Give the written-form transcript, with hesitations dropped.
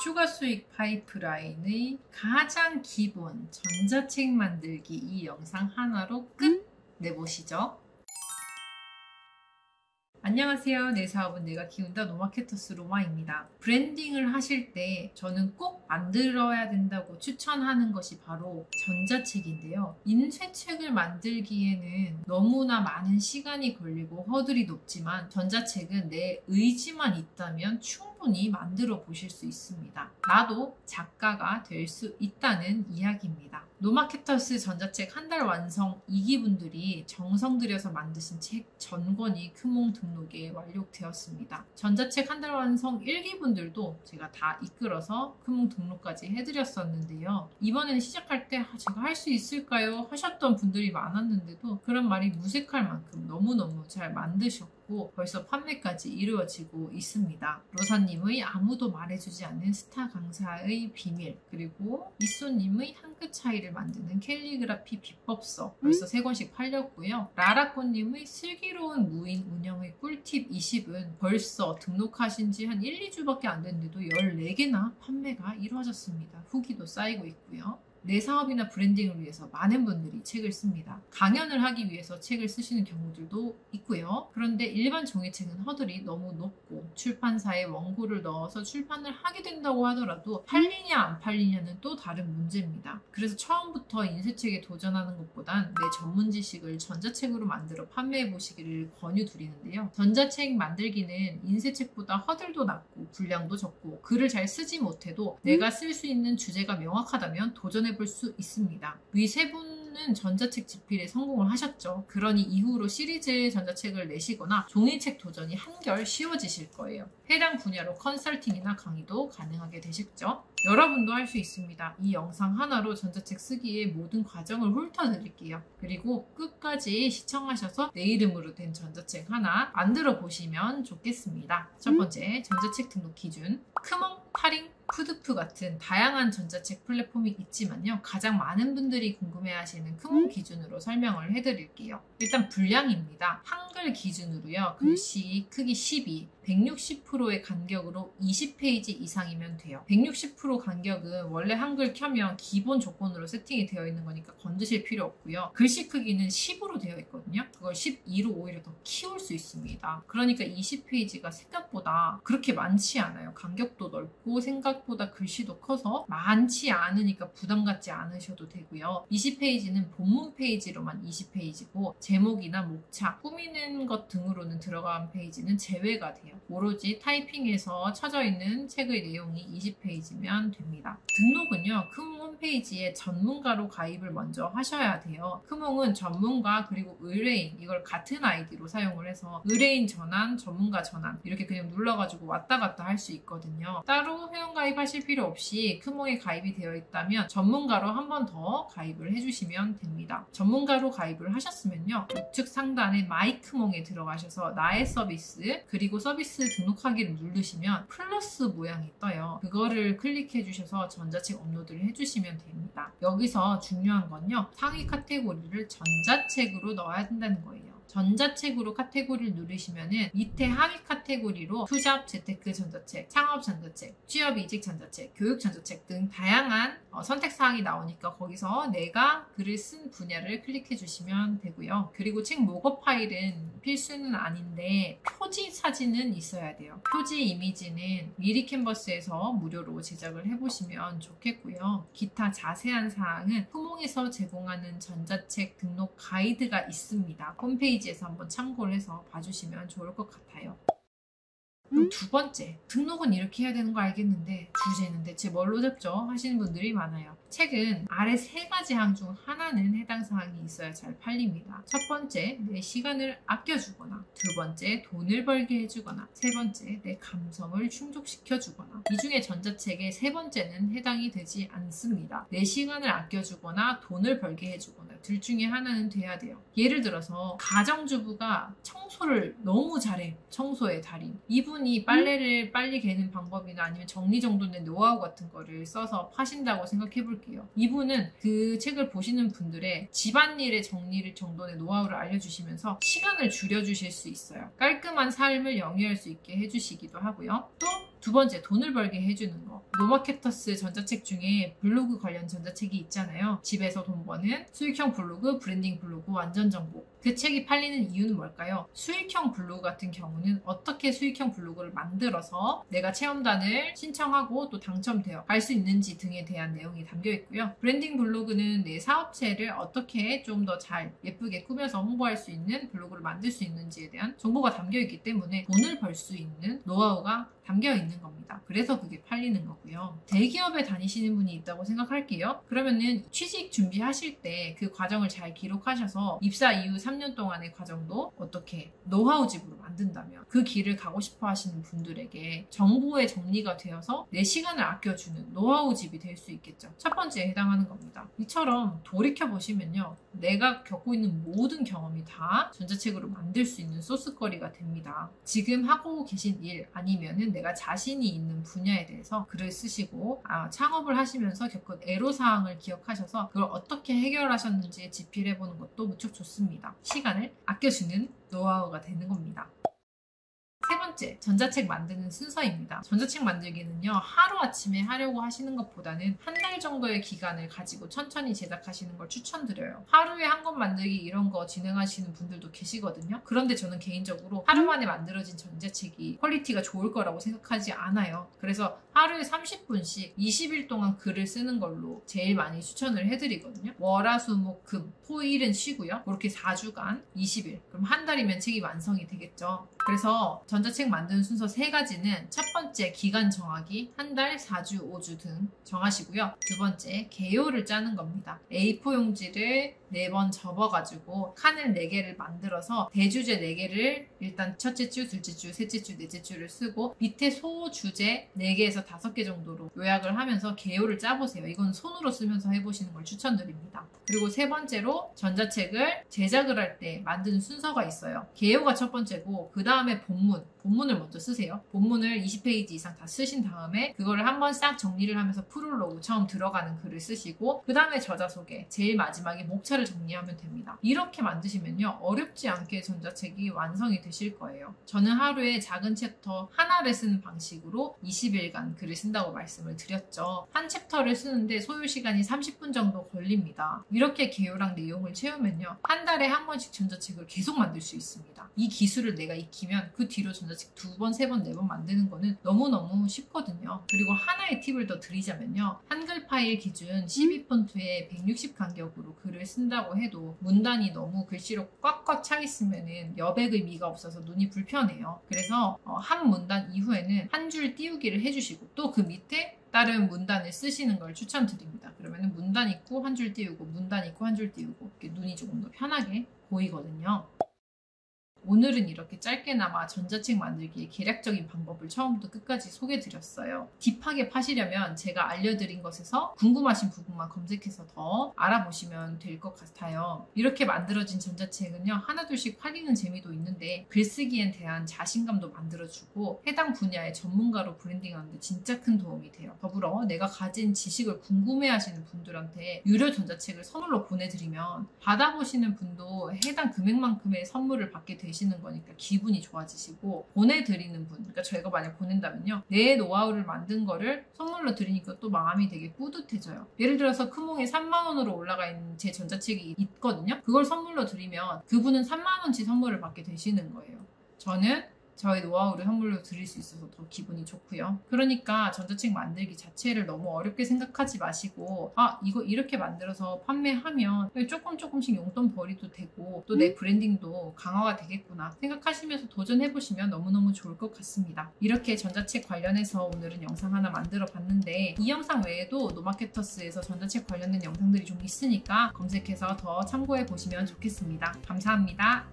추가 수익 파이프라인의 가장 기본 전자책 만들기 이 영상 하나로 끝 내보시죠. 안녕하세요. 내 사업은 내가 키운다 노마케터스 로마입니다. 브랜딩을 하실 때 저는 꼭 만들어야 된다고 추천하는 것이 바로 전자책인데요. 인쇄책을 만들기에는 너무나 많은 시간이 걸리고 허들이 높지만 전자책은 내 의지만 있다면 충분히 만들어 보실 수 있습니다. 나도 작가가 될 수 있다는 이야기입니다. 노마케터스 전자책 한 달 완성 2기분들이 정성 들여서 만드신 책 전권이 크몽 등록에 완료되었습니다. 전자책 한 달 완성 1기분들도 제가 다 이끌어서 크몽 등록까지 해드렸었는데요. 이번에는 시작할 때 제가 할 수 있을까요? 하셨던 분들이 많았는데도 그런 말이 무색할 만큼 너무너무 잘 만드셨고 벌써 판매까지 이루어지고 있습니다. 로사님의 아무도 말해주지 않는 스타 강사의 비밀, 그리고 이소님의 한 끗 차이를 만드는 캘리그라피 비법서 벌써 3권씩 팔렸고요. 라라코님의 슬기로운 무인 운영의 꿀팁 20은 벌써 등록하신 지 한 1, 2주밖에 안 됐는데도 14개나 판매가 이루어졌습니다. 후기도 쌓이고 있고요. 내 사업이나 브랜딩을 위해서 많은 분들이 책을 씁니다. 강연을 하기 위해서 책을 쓰시는 경우들도 있고요. 그런데 일반 종이책은 허들이 너무 높고 출판사에 원고를 넣어서 출판을 하게 된다고 하더라도 팔리냐 안 팔리냐는 또 다른 문제입니다. 그래서 처음부터 인쇄책에 도전하는 것보단 내 전문 지식을 전자책으로 만들어 판매해 보시기를 권유드리는데요. 전자책 만들기는 인쇄책보다 허들도 낮고 분량도 적고 글을 잘 쓰지 못해도 내가 쓸 수 있는 주제가 명확하다면 도전해 볼 수 있습니다. 위 세 분은 전자책 집필에 성공을 하셨죠. 그러니 이후로 시리즈 전자책을 내시거나 종이책 도전이 한결 쉬워지실 거예요. 해당 분야로 컨설팅이나 강의도 가능하게 되시죠. 여러분도 할 수 있습니다. 이 영상 하나로 전자책 쓰기의 모든 과정을 훑어드릴게요. 그리고 끝까지 시청하셔서 내 이름으로 된 전자책 하나 만들어 보시면 좋겠습니다. 첫 번째, 전자책 등록 기준. 크몽, 파링, 푸드프 같은 다양한 전자책 플랫폼이 있지만요. 가장 많은 분들이 궁금해하시는 크몽 기준으로 설명을 해드릴게요. 일단 분량입니다. 한글 기준으로요. 글씨 크기 12, 160%의 간격으로 20페이지 이상이면 돼요. 160% 간격은 원래 한글 켜면 기본 조건으로 세팅이 되어 있는 거니까 건드실 필요 없고요. 글씨 크기는 10으로 되어 있거든요. 그걸 12로 오히려 더 키울 수 있습니다. 그러니까 20페이지가 생각보다 그렇게 많지 않아요. 간격도 넓고 생각보다 글씨도 커서 많지 않으니까 부담 갖지 않으셔도 되고요. 20페이지는 본문 페이지로만 20페이지고 제목이나 목차, 꾸미는 것 등으로는 들어간 페이지는 제외가 돼요. 오로지 타이핑해서 쳐져 있는 책의 내용이 20페이지면 됩니다. 등록은요, 크몽 홈페이지에 전문가로 가입을 먼저 하셔야 돼요. 크몽은 전문가 그리고 의뢰인 이걸 같은 아이디로 사용을 해서 의뢰인 전환, 전문가 전환 이렇게 그냥 눌러가지고 왔다 갔다 할 수 있거든요. 따로 회원 가입하실 필요 없이 크몽에 가입이 되어 있다면 전문가로 한 번 더 가입을 해주시면 됩니다. 전문가로 가입을 하셨으면요, 우측 상단에 마이 크몽에 들어가셔서 나의 서비스 그리고 서비스 등록하기를 누르시면 플러스 모양이 떠요. 그거를 클릭해 주셔서 전자책 업로드를 해주시면 됩니다. 여기서 중요한 건요, 상위 카테고리를 전자책으로 넣어야 된다는 거예요. 전자책으로 카테고리를 누르시면은 밑에 하위 카테고리로 투잡, 재테크 전자책, 창업 전자책, 취업 이직 전자책, 교육 전자책 등 다양한 선택사항이 나오니까 거기서 내가 글을 쓴 분야를 클릭해 주시면 되고요. 그리고 책 목업 파일은 필수는 아닌데 표지 사진은 있어야 돼요. 표지 이미지는 미리 캔버스에서 무료로 제작을 해보시면 좋겠고요. 기타 자세한 사항은 크몽에서 제공하는 전자책 등록 가이드가 있습니다. 홈페이지에서 한번 참고를 해서 봐주시면 좋을 것 같아요. 그럼 두 번째, 등록은 이렇게 해야 되는 거 알겠는데 주제는 대체 뭘로 잡죠? 하시는 분들이 많아요. 책은 아래 3가지 항 중 하나는 해당 사항이 있어야 잘 팔립니다. 첫 번째, 내 시간을 아껴주거나, 두 번째, 돈을 벌게 해주거나, 세 번째, 내 감성을 충족시켜주거나. 이 중에 전자책의 세 번째는 해당이 되지 않습니다. 내 시간을 아껴주거나 돈을 벌게 해주거나 둘 중에 하나는 돼야 돼요. 예를 들어서 가정주부가 청소를 너무 잘해. 청소의 달인. 이분이 빨래를 빨리 개는 방법이나 아니면 정리정돈의 노하우 같은 거를 써서 파신다고 생각해 볼게요. 이분은 그 책을 보시는 분들의 집안일의 정돈의 노하우를 알려주시면서 시간을 줄여주실 수 있어요. 깔끔한 삶을 영위할 수 있게 해주시기도 하고요. 또 두 번째, 돈을 벌게 해주는 거. 노마케터스 전자책 중에 블로그 관련 전자책이 있잖아요. 집에서 돈 버는 수익형 블로그, 브랜딩 블로그, 완전 정보. 그 책이 팔리는 이유는 뭘까요? 수익형 블로그 같은 경우는 어떻게 수익형 블로그를 만들어서 내가 체험단을 신청하고 또 당첨되어 갈 수 있는지 등에 대한 내용이 담겨 있고요. 브랜딩 블로그는 내 사업체를 어떻게 좀 더 잘 예쁘게 꾸며서 홍보할 수 있는 블로그를 만들 수 있는지에 대한 정보가 담겨 있기 때문에 돈을 벌 수 있는 노하우가 담겨 있는 겁니다. 그래서 그게 팔리는 거고요. 대기업에 다니시는 분이 있다고 생각할게요. 그러면은 취직 준비하실 때 그 과정을 잘 기록하셔서 입사 이후 3년 동안의 과정도 어떻게 노하우집으로 만든다면 그 길을 가고 싶어 하시는 분들에게 정보의 정리가 되어서 내 시간을 아껴주는 노하우집이 될 수 있겠죠. 첫 번째에 해당하는 겁니다. 이처럼 돌이켜보시면요. 내가 겪고 있는 모든 경험이 다 전자책으로 만들 수 있는 소스거리가 됩니다. 지금 하고 계신 일 아니면은 내가 자신이 있는 분야에 대해서 글을 쓰시고 창업을 하시면서 겪은 애로사항을 기억하셔서 그걸 어떻게 해결하셨는지 집필해보는 것도 무척 좋습니다. 시간을 아껴주는 노하우가 되는 겁니다. 세 번째, 전자책 만드는 순서입니다. 전자책 만들기는요, 하루아침에 하려고 하시는 것보다는 한 달 정도의 기간을 가지고 천천히 제작하시는 걸 추천드려요. 하루에 한 권 만들기 이런 거 진행하시는 분들도 계시거든요. 그런데 저는 개인적으로 하루 만에 만들어진 전자책이 퀄리티가 좋을 거라고 생각하지 않아요. 그래서 하루에 30분씩 20일 동안 글을 쓰는 걸로 제일 많이 추천을 해드리거든요. 월화수목금 토일은 쉬고요. 그렇게 4주간 20일. 그럼 한 달이면 책이 완성이 되겠죠. 그래서 전자책 만드는 순서 3가지는 첫 번째, 기간 정하기, 한 달, 4주, 5주 등 정하시고요. 두 번째, 개요를 짜는 겁니다. A4 용지를 4번 접어가지고 칸을 4개를 만들어서 대주제 4개를 일단 첫째 주, 둘째 주, 셋째 주, 넷째 주를 쓰고 밑에 소주제 4개에서 5개 정도로 요약을 하면서 개요를 짜보세요. 이건 손으로 쓰면서 해보시는 걸 추천드립니다. 그리고 세 번째로 전자책을 제작을 할 때 만드는 순서가 있어요. 개요가 첫 번째고 그 다음에 본문을 먼저 쓰세요. 본문을 20페이지 이상 다 쓰신 다음에 그거를 한번 싹 정리를 하면서 프롤로그 처음 들어가는 글을 쓰시고 그 다음에 저자 소개, 제일 마지막에 목차를 정리하면 됩니다. 이렇게 만드시면요, 어렵지 않게 전자책이 완성이 되실 거예요. 저는 하루에 작은 챕터 하나를 쓰는 방식으로 20일간 글을 쓴다고 말씀을 드렸죠. 한 챕터를 쓰는데 소요 시간이 30분 정도 걸립니다. 이렇게 개요랑 내용을 채우면요, 한 달에 한 번씩 전자책을 계속 만들 수 있습니다. 이 기술을 내가 익히면 그 뒤로 전자책 2번, 3번, 4번 만드는 거는 너무너무 쉽거든요. 그리고 하나의 팁을 더 드리자면요, 한글 파일 기준 12폰트에 160 간격으로 글을 쓴다고 해도 문단이 너무 글씨로 꽉꽉 차 있으면은 여백의 미가 없어서 눈이 불편해요. 그래서 한 문단 이후에는 한 줄 띄우기를 해주시고 또 그 밑에 다른 문단을 쓰시는 걸 추천드립니다. 그러면 문단 있고 한 줄 띄우고 문단 있고 한 줄 띄우고 이렇게 눈이 조금 더 편하게 보이거든요. 오늘은 이렇게 짧게나마 전자책 만들기의 계략적인 방법을 처음부터 끝까지 소개해드렸어요. 딥하게 파시려면 제가 알려드린 것에서 궁금하신 부분만 검색해서 더 알아보시면 될 것 같아요. 이렇게 만들어진 전자책은요, 하나둘씩 팔리는 재미도 있는데 글쓰기에 대한 자신감도 만들어주고 해당 분야의 전문가로 브랜딩하는데 진짜 큰 도움이 돼요. 더불어 내가 가진 지식을 궁금해하시는 분들한테 유료 전자책을 선물로 보내드리면 받아보시는 분도 해당 금액만큼의 선물을 받게 되시는 거니까 기분이 좋아지시고, 보내드리는 분, 그러니까 저희가 만약 보낸다면요, 내 노하우를 만든 거를 선물로 드리니까 또 마음이 되게 뿌듯해져요. 예를 들어서 크몽에 3만원으로 올라가 있는 제 전자책이 있거든요. 그걸 선물로 드리면 그분은 3만원치 선물을 받게 되시는 거예요. 저는 저의 노하우를 선물로 드릴 수 있어서 더 기분이 좋고요. 그러니까 전자책 만들기 자체를 너무 어렵게 생각하지 마시고, 이거 이렇게 만들어서 판매하면 조금씩 용돈 벌이도 되고 또 내 브랜딩도 강화가 되겠구나 생각하시면서 도전해보시면 너무너무 좋을 것 같습니다. 이렇게 전자책 관련해서 오늘은 영상 하나 만들어 봤는데, 이 영상 외에도 노마케터스에서 전자책 관련된 영상들이 좀 있으니까 검색해서 더 참고해 보시면 좋겠습니다. 감사합니다.